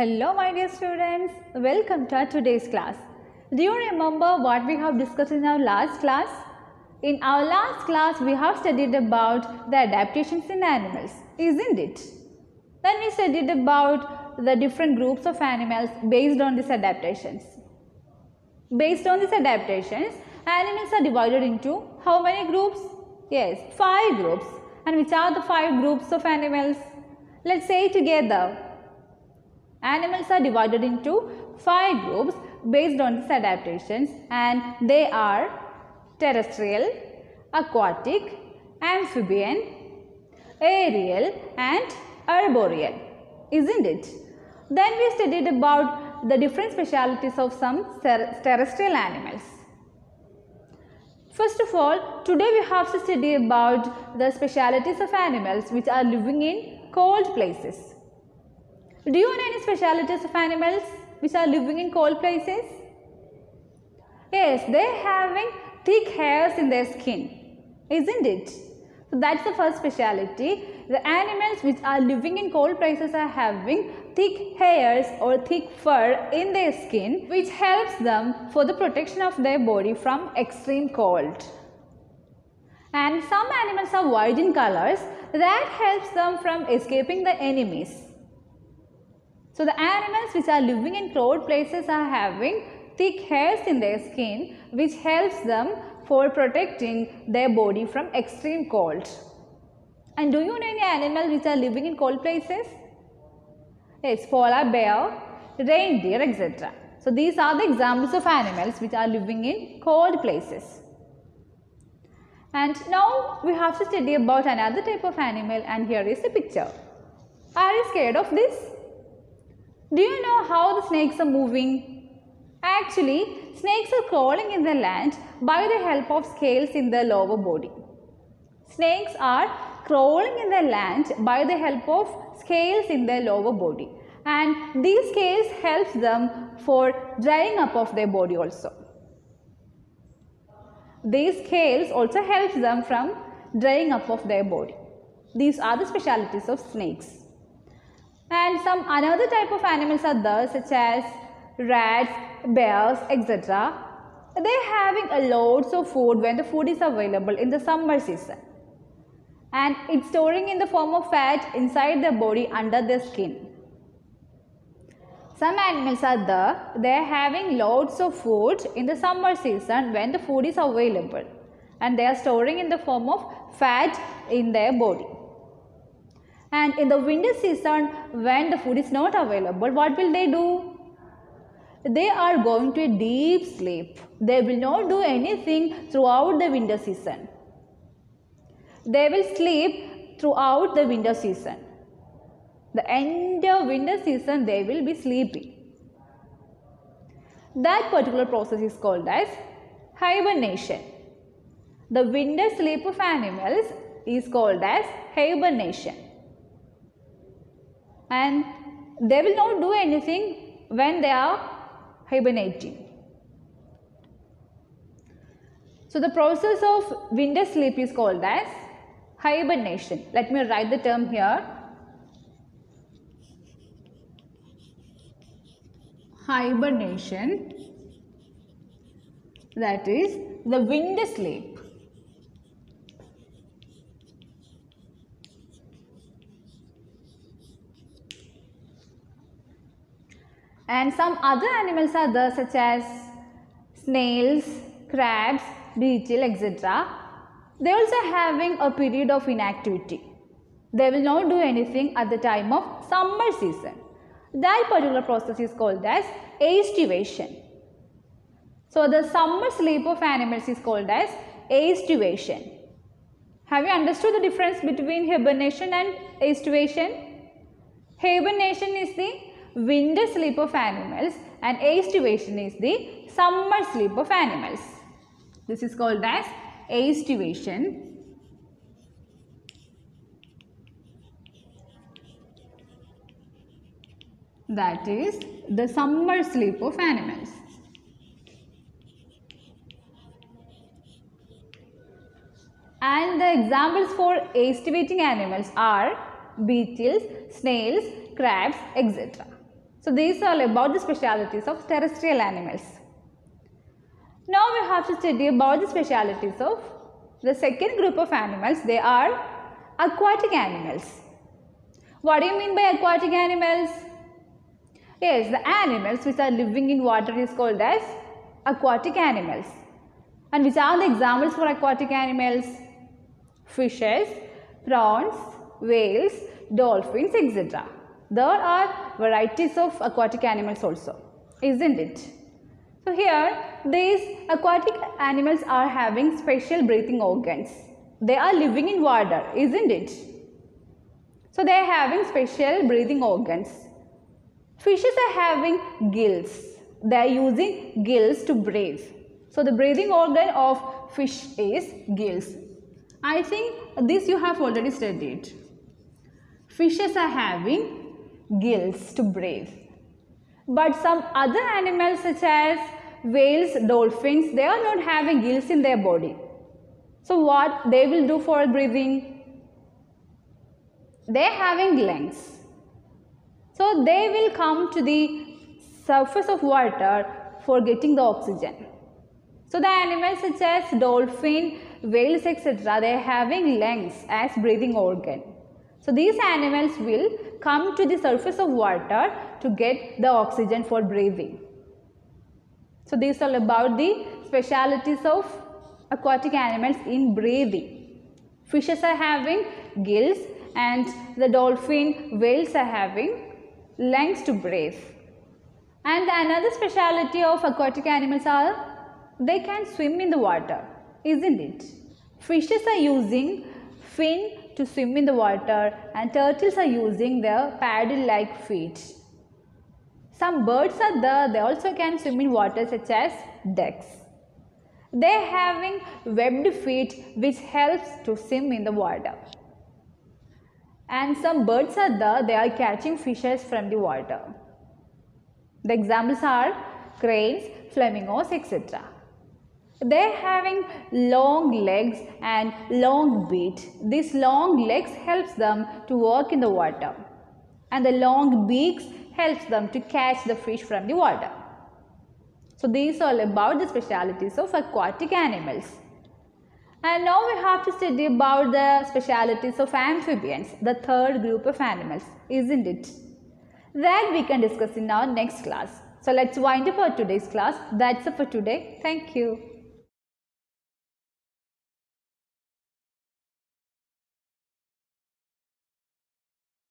Hello my dear students, welcome to today's class. Do you remember what we have discussed in our last class? In our last class we have studied about the adaptations in animals, isn't it? Then we studied about the different groups of animals based on these adaptations. Based on these adaptations, animals are divided into how many groups? Yes, 5 groups. And which are the 5 groups of animals? Let's say it together. Animals are divided into 5 groups based on these adaptations, and they are terrestrial, aquatic, amphibian, aerial and arboreal, isn't it? Then we studied about the different specialities of some terrestrial animals. First of all, today we have to study about the specialities of animals which are living in cold places. Do you know any specialities of animals which are living in cold places? Yes, they are having thick hairs in their skin, isn't it? So that's the first speciality. The animals which are living in cold places are having thick hairs or thick fur in their skin, which helps them for the protection of their body from extreme cold. And some animals are white in colors, that helps them from escaping the enemies. So the animals which are living in cold places are having thick hairs in their skin, which helps them for protecting their body from extreme cold. And do you know any animals which are living in cold places? Yes, polar bear, reindeer, etc. So these are the examples of animals which are living in cold places. And now we have to study about another type of animal, and here is a picture. Are you scared of this? Do you know how the snakes are moving? Actually, snakes are crawling in the land by the help of scales in their lower body. Snakes are crawling in the land by the help of scales in their lower body, and these scales helps them for drying up of their body also. These scales also helps them from drying up of their body. These are the specialities of snakes. And some another type of animals are there, such as rats, bears, etc. They are having a loads of food when the food is available in the summer season, and it's storing in the form of fat inside their body under their skin. Some animals are there, they are having loads of food in the summer season when the food is available, and they are storing in the form of fat in their body. And in the winter season, when the food is not available, what will they do? They are going to a deep sleep. They will not do anything throughout the winter season. They will sleep throughout the winter season. The entire winter season they will be sleeping. That particular process is called as hibernation. The winter sleep of animals is called as hibernation. And they will not do anything when they are hibernating. So the process of winter sleep is called as hibernation. Let me write the term here. Hibernation, that is the winter sleep. And some other animals are there, such as snails, crabs, beetle, etc. They are also having a period of inactivity. They will not do anything at the time of summer season. That particular process is called as aestivation. So the summer sleep of animals is called as aestivation. Have you understood the difference between hibernation and aestivation? Hibernation is the winter sleep of animals, and aestivation is the summer sleep of animals. This is called as aestivation. That is the summer sleep of animals. And the examples for aestivating animals are beetles, snails, crabs, etc. So these are about the specialities of terrestrial animals. Now we have to study about the specialities of the second group of animals. They are aquatic animals. What do you mean by aquatic animals? Yes, the animals which are living in water is called as aquatic animals. And which are the examples for aquatic animals? Fishes, prawns, whales, dolphins, etc. There are varieties of aquatic animals also, isn't it? So here, these aquatic animals are having special breathing organs. They are living in water, isn't it? So they are having special breathing organs. Fishes are having gills. They are using gills to breathe. So the breathing organ of fish is gills. I think this you have already studied. Fishes are having gills to breathe. But some other animals such as whales, dolphins, they are not having gills in their body. So what they will do for breathing? They are having lungs. So they will come to the surface of water for getting the oxygen. So the animals such as dolphin, whales, etc., they are having lungs as breathing organ. So these animals will come to the surface of water to get the oxygen for breathing. So these are about the specialities of aquatic animals in breathing. Fishes are having gills and the dolphin, whales are having lungs to breathe. And another speciality of aquatic animals are they can swim in the water, isn't it? Fishes are using fin to swim in the water and turtles are using their paddle-like feet. Some birds are there, they also can swim in water such as ducks. They are having webbed feet which helps to swim in the water. And some birds are there, they are catching fishes from the water. The examples are cranes, flamingos, etc. They are having long legs and long beak. These long legs helps them to walk in the water. And the long beaks helps them to catch the fish from the water. So these are all about the specialities of aquatic animals. And now we have to study about the specialities of amphibians, the third group of animals, isn't it? That we can discuss in our next class. So let's wind up our today's class. That's it for today. Thank you.